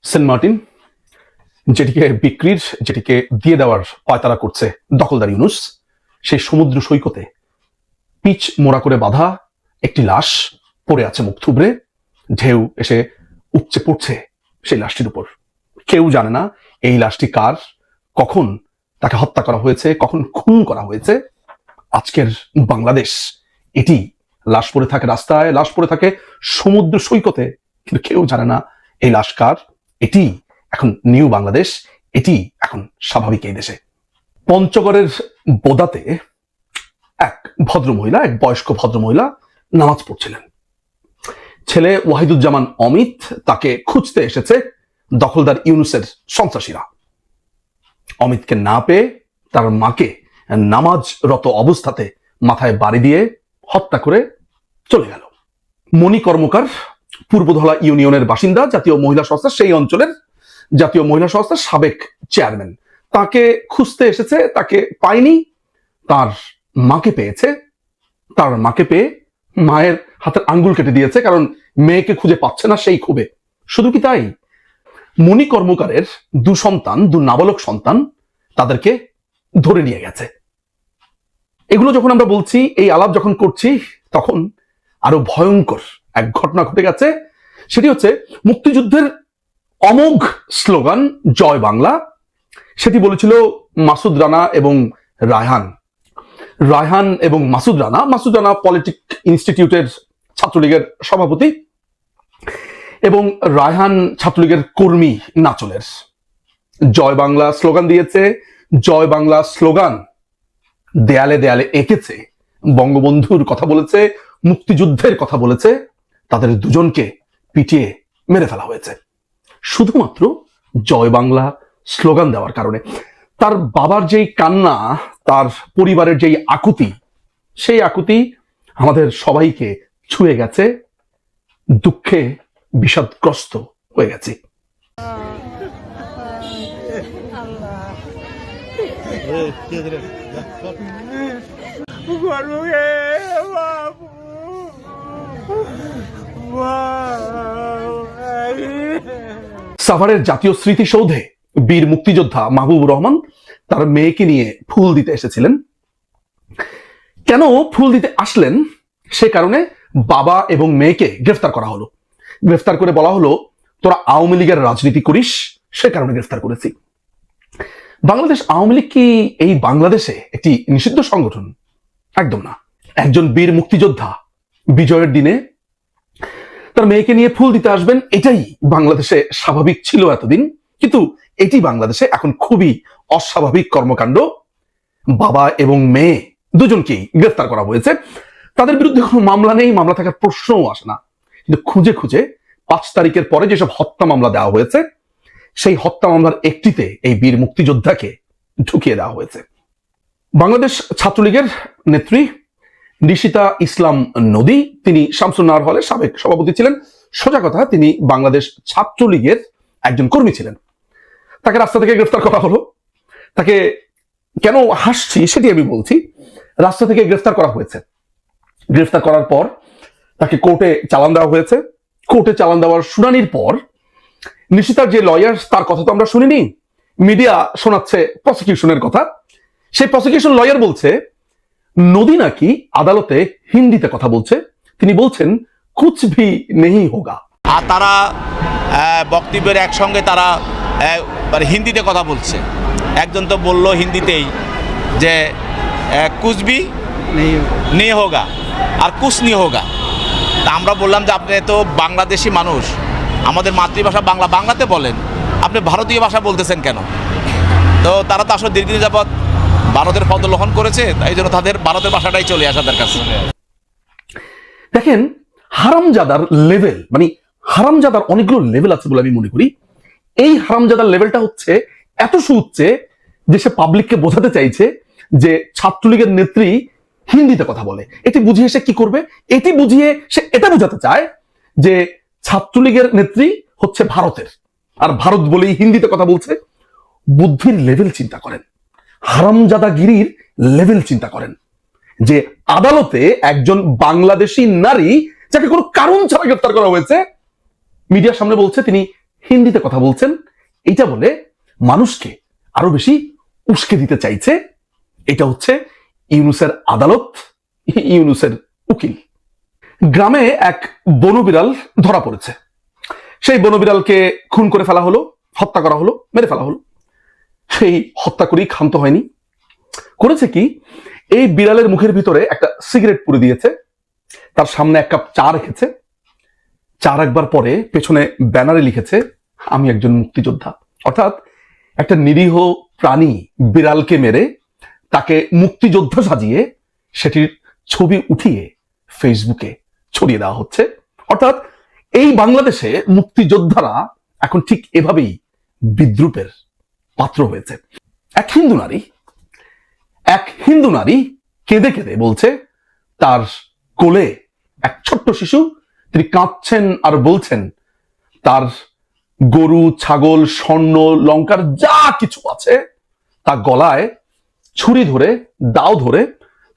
Saint Martin, যেটিকে বিক্রির, যেটিকে দিয়ে দেওয়ার পায়তারা করছে দখলদার ইউনুস, সেই সমুদ্র সৈকতে পিচ মোড়া করে বাঁধা একটি লাশ পড়ে আছে, মুখ থুবড়ে। ঢেউ এসে উপচে পড়ছে সেই লাশটির উপর। কেউ জানে না এই লাশটি কার, কখন তাকে হত্যা করা হয়েছে, কখন খুন করা হয়েছে। আজকের বাংলাদেশ এটি। লাশ পড়ে থাকে রাস্তায়, লাশ পড়ে থাকে সমুদ্র সৈকতে, কিন্তু কেউ জানে না এই লাশ কার। এটি এখন নিউ বাংলাদেশ, এটি এখন স্বাভাবিক এই দেশে। পঞ্চগড়ের বোদাতে এক ভদ্রমহিলা, এক বয়স্ক ভদ্রমহিলা নামাজ পড়ছিলেন। ছেলে ওয়াহিদুজ্জামান অমিত তাকে খুঁজতে এসেছে দখলদার ইউনুসের সন্ত্রাসীরা। অমিতকে না পেয়ে তার মাকে নামাজরত অবস্থাতে মাথায় বাড়ি দিয়ে হত্যা করে চলে গেল। মণি কর্মকার পূর্বধলা ইউনিয়নের বাসিন্দা, জাতীয় মহিলা সংস্থা, সেই অঞ্চলের জাতীয় মহিলা সংস্থার সাবেক চেয়ারম্যান। তাকে খুঁজতে এসেছে, তাকে পায়নি, তার মাকে পেয়েছে। তার মাকে পেয়ে মায়ের হাতের আঙ্গুল কেটে দিয়েছে, কারণ মেয়েকে খুঁজে পাচ্ছে না সেই ক্ষোভে। শুধু কি তাই, মণি কর্মকারের দু সন্তান, দু নাবালক সন্তান, তাদেরকে ধরে নিয়ে গেছে। এগুলো যখন আমরা বলছি, এই আলাপ যখন করছি, তখন আরো ভয়ঙ্কর এক ঘটনা ঘটে গেছে। সেটি হচ্ছে মুক্তিযুদ্ধের অমোঘ স্লোগান জয় বাংলা। সেটি বলেছিল মাসুদ রানা এবং রায়হান। রায়হান এবং মাসুদ রানা পলিটিক ইনস্টিটিউটের ছাত্রলীগের সভাপতি এবং রায়হান ছাত্রলীগের কর্মী নাচলের। জয় বাংলা স্লোগান দিয়েছে, জয় বাংলা স্লোগান দেয়ালে দেয়ালে এঁকেছে, বঙ্গবন্ধুর কথা বলেছে, মুক্তিযুদ্ধের কথা বলেছে। তাদের দুজনকে পিটিয়ে মেরে ফেলা হয়েছে শুধুমাত্র জয় বাংলা স্লোগান দেওয়ার কারণে। তার বাবার যেই কান্না, তার পরিবারের যেই আকুতি, সেই আকুতি আমাদের সবাইকে ছুঁয়ে গেছে। দুঃখে বিষাদগ্রস্ত হয়ে গেছি। সাভারের জাতীয় স্মৃতিসৌধে বীর মুক্তিযোদ্ধা মাহবুবুর রহমান তার মেয়েকে নিয়ে ফুল দিতে এসেছিলেন। কেন ফুল দিতে আসলেন, সে কারণে বাবা এবং মেয়েকে গ্রেফতার করা হলো। গ্রেফতার করে বলা হলো, তোরা আওয়ামী লীগের রাজনীতি করিস, সে কারণে গ্রেফতার করেছি। বাংলাদেশ আওয়ামী লীগ কি এই বাংলাদেশে একটি নিষিদ্ধ সংগঠন? একদম না। একজন বীর মুক্তিযোদ্ধা বিজয়ের দিনে তার মেয়েকে নিয়ে ফুল দিতে আসবেন, এটাই বাংলাদেশে স্বাভাবিক ছিল এতদিন। কিন্তু এটি বাংলাদেশে এখন খুবই অস্বাভাবিক কর্মকাণ্ড। বাবা এবং মেয়ে দুজনকেই গ্রেফতার করা হয়েছে। তাদের বিরুদ্ধে কোনো মামলা নেই, মামলা থাকার প্রশ্নও আসে না। কিন্তু খুঁজে খুঁজে 5 তারিখের পরে যেসব হত্যা মামলা দেওয়া হয়েছে, সেই হত্যা মামলার একটিতে এই বীর মুক্তিযোদ্ধাকে ঢুকিয়ে দেওয়া হয়েছে। বাংলাদেশ ছাত্রলীগের নেত্রী নিশিতা ইসলাম নদী, তিনি শামসুন্নাহার হলের সাবেক সভাপতি ছিলেন। সোজা কথা, তিনি বাংলাদেশ ছাত্রলীগের একজন কর্মী ছিলেন। তাকে রাস্তা থেকে গ্রেফতার করা হলো। তাকে কেন হাসছি সেটি আমি বলছি। রাস্তা থেকে গ্রেফতার করা হয়েছে। গ্রেফতার করার পর তাকে কোর্টে চালান দেওয়া হয়েছে। কোর্টে চালান দেওয়ার শুনানির পর নিশিতার যে লয়ার, তার কথা তো আমরা শুনিনি, মিডিয়া শোনাচ্ছে প্রসিকিউশনের কথা। সেই প্রসিকিউশন লয়ার বলছে নদী নাকি আদালতে হিন্দিতে কথা বলছে। তিনি বলছেন কুছ ভি নেহি হোগা। আর তারা বক্তব্যের একসঙ্গে তারা হিন্দিতে কথা বলছে। একজন তো বলল হিন্দিতেই যে কুছ ভি নেহি হোগা আর কুছ নি হোগা। তা আমরা বললাম যে আপনি তো বাংলাদেশি মানুষ, আমাদের মাতৃভাষা বাংলা, বাংলাতে বলেন, আপনি ভারতীয় ভাষা বলতেছেন কেন? তো তারা তো আসলে দীর্ঘদিন যাবৎ ভারতের পদলোহন করেছে, তাই জন্য তাদের ভারতের ভাষাটাই চলে আসে তাদের কাছে। দেখেন, হারামজাদার লেভেল, মানে হারামজাদার অনেকগুলো লেভেল আছে বলে আমি মনে করি। এই হারামজাদার লেভেলটা হচ্ছে এত সুউচ্চে যে সে পাবলিককে বোঝাতে চাইছে যে ছাত্রলীগের নেত্রী হিন্দিতে কথা বলে। এটি বুঝিয়ে সে কি করবে? এটি বুঝিয়ে সে এটা বোঝাতে চায় যে ছাত্রলীগের নেত্রী হচ্ছে ভারতের, আর ভারত বলেই হিন্দিতে কথা বলছে। বুদ্ধির লেভেল চিন্তা করেন, হারামজাদাগিরির লেভেল চিন্তা করেন, যে আদালতে একজন বাংলাদেশি নারী, যাকে কোনো কারণ ছাড়া গ্রেফতার করা হয়েছে, মিডিয়ার সামনে বলছে তিনি হিন্দিতে কথা বলছেন, এটা বলে মানুষকে আরো বেশি উস্কে দিতে চাইছে। এটা হচ্ছে ইউনূসের আদালত, ইউনূসের উকিল। গ্রামে এক বনবিড়াল ধরা পড়েছে। সেই বনবিড়ালকে খুন করে ফেলা হলো, হত্যা করা হলো, মেরে ফেলা হলো। সেই হত্যা করেই ক্ষান্ত হয়নি, করেছে কি, এই বিড়ালের মুখের ভিতরে একটা সিগারেট পুরে দিয়েছে, তার সামনে এক কাপ চা রেখেছে, চা রাখবার পরে পেছনে ব্যানারে লিখেছে, আমি একজন মুক্তিযোদ্ধা। অর্থাৎ একটা নিরীহ প্রাণী বিড়ালকে মেরে তাকে মুক্তিযোদ্ধা সাজিয়ে সেটির ছবি উঠিয়ে ফেসবুকে ছড়িয়ে দেওয়া হচ্ছে। অর্থাৎ এই বাংলাদেশে মুক্তিযোদ্ধারা এখন ঠিক এভাবেই বিদ্রুপের পাত্র হয়েছে। এক হিন্দু নারী কেঁদে কেঁদে বলছে তার কোলে এক ছোট্ট শিশু, তিনি কাঁদছেন আর বলছেন তার গরু, ছাগল, স্বর্ণ, লঙ্কার যা কিছু আছে তা গলায় ছুরি ধরে, দাও ধরে,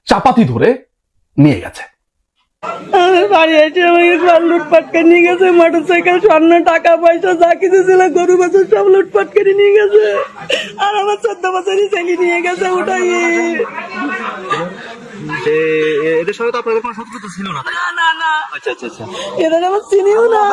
চাপাতি ধরে নিয়ে গেছে। বাড়ি এসে আমাকে সব লুটপাট করে নিয়ে গেছে, মোটরসাইকেল, স্বর্ণ, টাকা পয়সা যা কিছু ছিল, গরু বাছুর সব লুটপাট করে নিয়ে গেছে। আর আমার 14 বছরই ছেলে নিয়ে গেছে ওটাই। এদের সঙ্গে তো আপনাদের কোনো শত্রুতা ছিল না? না না, আচ্ছা আচ্ছা আচ্ছা। এদের আমার চিনিও না।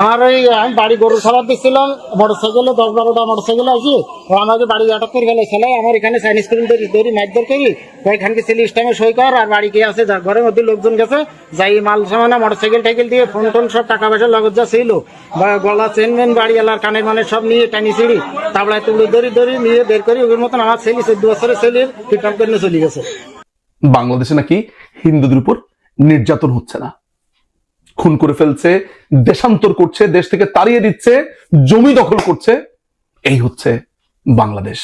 আমার ওই আমি বাড়ি গরু সালাদ দিচ্ছিলাম, মোটরসাইকেলে 10-12টা মোটরসাইকেল আসি, ও আমাকে বাড়ি আটক করে ফেলে। ছেলে আমার এখানে চাইনিজ ক্রিম ধরি মাইকদর করি, ওইখানকে ছেলে ইস্টামে সই কর, আর বাড়ি কে আছে, ঘরের মধ্যে লোকজন গেছে, যাই মাল সামানা মোটরসাইকেল টাইকেল দিয়ে ফোন টোন সব টাকা পয়সা লগত যা ছিল, বা গলা চেন মেন বাড়ি এলার কানের মানে সব নিয়ে টানি ছিঁড়ি তাবলায় তুলে ধরি নিয়ে বের করি। ওর মতন আমার ছেলে 14 বছরের ছেলের কিডন্যাপ করে চলে গেছে। বাংলাদেশে নাকি হিন্দুদের উপর নির্যাতন হচ্ছে না, খুন করে ফেলছে, দেশান্তর করছে, দেশ থেকে তাড়িয়ে দিচ্ছে, জমি দখল করছে। এই হচ্ছে বাংলাদেশ।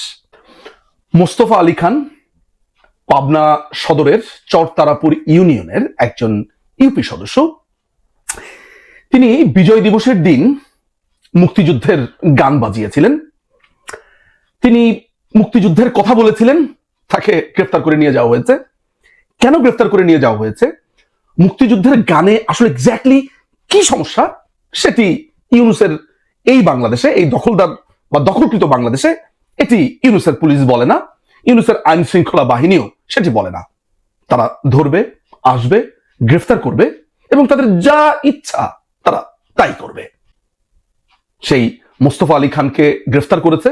মোস্তফা আলী খান পাবনা সদরের চরতারাপুর ইউনিয়নের একজন ইউপি সদস্য। তিনি বিজয় দিবসের দিন মুক্তিযুদ্ধের গান বাজিয়েছিলেন, তিনি মুক্তিযুদ্ধের কথা বলেছিলেন, তাকে গ্রেফতার করে নিয়ে যাওয়া হয়েছে। কেন গ্রেফতার করে নিয়ে যাওয়া হয়েছে, মুক্তিযুদ্ধের গানে আসলে এক্স্যাক্টলি কি সমস্যা, সেটি ইউনূসের এই বাংলাদেশে, এই দখলদার বা দখলকৃত বাংলাদেশে এটি ইউনূসের পুলিশ বলে না, ইউনূসের আইন শৃঙ্খলা বাহিনীও সেটি বলে না। তারা ধরবে, আসবে, গ্রেফতার করবে এবং তাদের যা ইচ্ছা তারা তাই করবে। সেই মোস্তফা আলী খানকে গ্রেফতার করেছে,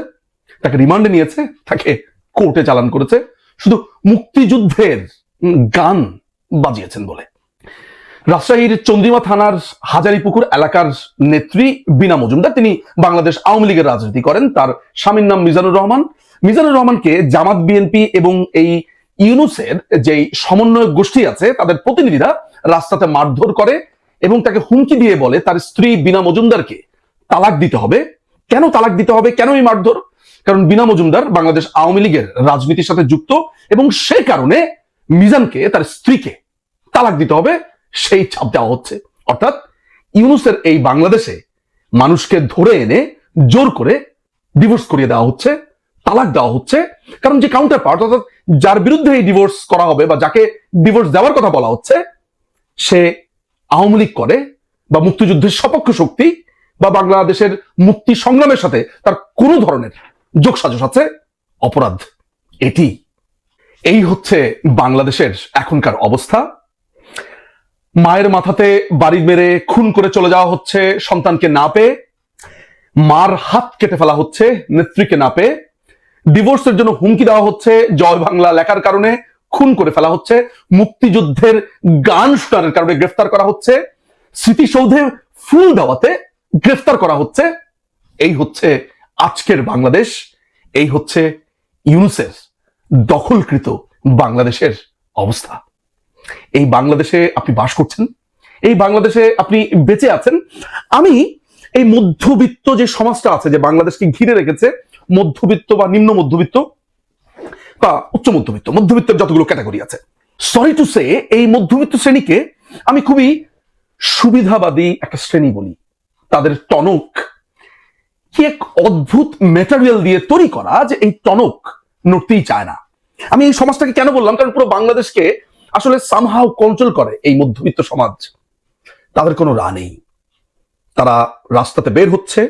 তাকে রিমান্ডে নিয়েছে, তাকে কোর্টে চালান করেছে শুধু মুক্তিযুদ্ধের গান বাজিয়েছেন বলে। রাজশাহীর চন্দ্রিমা থানার হাজারীপুকুর এলাকার নেত্রী বীণা মজুমদার, তিনি বাংলাদেশ আওয়ামী লীগের রাজনীতি করেন। তার স্বামীর নাম মিজানুর রহমান। মিজানুর রহমানকে জামাত, বিএনপি এবং এই ইউনূসের যে সমন্বয়ক গোষ্ঠী আছে তাদের প্রতিনিধিরা রাস্তাতে মারধর করে এবং তাকে হুমকি দিয়ে বলে তার স্ত্রী বীণা মজুমদারকে তালাক দিতে হবে। কেন তালাক দিতে হবে, কেন এই মারধর? কারণ বীণা মজুমদার বাংলাদেশ আওয়ামী লীগের রাজনীতির সাথে যুক্ত এবং সেই কারণে মিজানকে, তার স্ত্রীকে তালাক দিতে হবে, সেই চাপ দেওয়া হচ্ছে। অর্থাৎ ইউনূসের এই বাংলাদেশে মানুষকে ধরে এনে জোর করে ডিভোর্স করিয়ে দেওয়া হচ্ছে, তালাক দেওয়া হচ্ছে। কারণ যে কাউন্টার পার্ট, অর্থাৎ যার বিরুদ্ধে এই ডিভোর্স করা হবে বা যাকে ডিভোর্স দেওয়ার কথা বলা হচ্ছে, সে আওয়ামী লীগ করে বা মুক্তিযুদ্ধের সপক্ষ শক্তি বা বাংলাদেশের মুক্তি সংগ্রামের সাথে তার কোনো ধরনের যোগসাজশ আছে, অপরাধ এটি। এই হচ্ছে বাংলাদেশের এখনকার অবস্থা। মায়ের মাথাতে বাড়ি মেরে খুন করে চলে যাওয়া হচ্ছে সন্তানকে না পেয়ে, মার হাত কেটে ফেলা হচ্ছে নেত্রীকে না পেয়ে, ডিভোর্সের জন্য হুমকি দেওয়া হচ্ছে, জয় বাংলা লেখার কারণে খুন করে ফেলা হচ্ছে, মুক্তিযুদ্ধের গান শোনার কারণে গ্রেফতার করা হচ্ছে, স্মৃতিসৌধে ফুল দেওয়াতে গ্রেফতার করা হচ্ছে। এই হচ্ছে আজকের বাংলাদেশ, এই হচ্ছে ইউনূসের দখলকৃত বাংলাদেশের অবস্থা। এই বাংলাদেশে আপনি বাস করছেন, এই বাংলাদেশে আপনি বেঁচে আছেন। আমি এই মধ্যবিত্ত যে সমাজটা আছে, যে বাংলাদেশকে ঘিরে রেখেছে, মধ্যবিত্ত বা নিম্ন মধ্যবিত্ত বা উচ্চ মধ্যবিত্ত, মধ্যবিত্তের যতগুলো ক্যাটাগরি আছে, সরি টু সে এই মধ্যবিত্ত শ্রেণীকে আমি খুবই সুবিধাবাদী একটা শ্রেণী বলি। তাদের টনক কি এক অদ্ভুত ম্যাটেরিয়াল দিয়ে তৈরি করা, যে এই টনক নড়তেই চায় না। আমি এই সমাজটাকে কেন বললাম, কারণ পুরো বাংলাদেশকে আসলে সামহাও কন্ট্রোল করে এই মধ্যবিত্ত সমাজ। তাদের কোনো রা নেই, তারা রাস্তাতে বের হচ্ছে,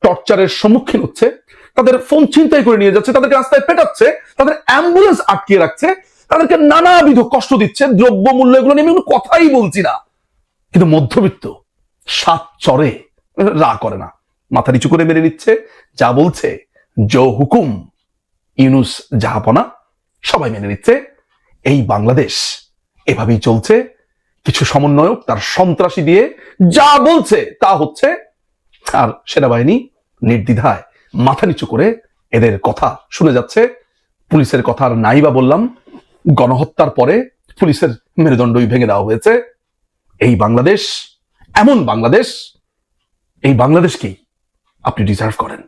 টর্চারের সম্মুখীন হচ্ছে, তাদের ফোন ছিনতাই করে নিয়ে যাচ্ছে, তাদেরকে রাস্তায় পেটাচ্ছে, তাদের অ্যাম্বুলেন্স আটকিয়ে রাখছে, তাদেরকে নানাবিধ কষ্ট দিচ্ছে, দ্রব্যমূল্য এগুলো নিয়ে আমি কোনো কথাই বলছি না, কিন্তু মধ্যবিত্ত সাত চরে রা করে না, মাথা নিচু করে মেনে নিচ্ছে, যা বলছে জো হুকুম ইউনুস জাহাপনা সবাই মেনে নিচ্ছে। এই বাংলাদেশ এভাবেই চলছে। কিছু সমন্বয়ক তার সন্ত্রাসী দিয়ে যা বলছে তা হচ্ছে, আর সেনাবাহিনী নির্দ্বিধায় মাথা নিচু করে এদের কথা শুনে যাচ্ছে। পুলিশের কথা আর নাই বা বললাম, গণহত্যার পরে পুলিশের মেরুদণ্ডই ভেঙে দেওয়া হয়েছে। এই বাংলাদেশ, এমন বাংলাদেশ, এই বাংলাদেশকেই আপনি ডিজার্ভ করেন।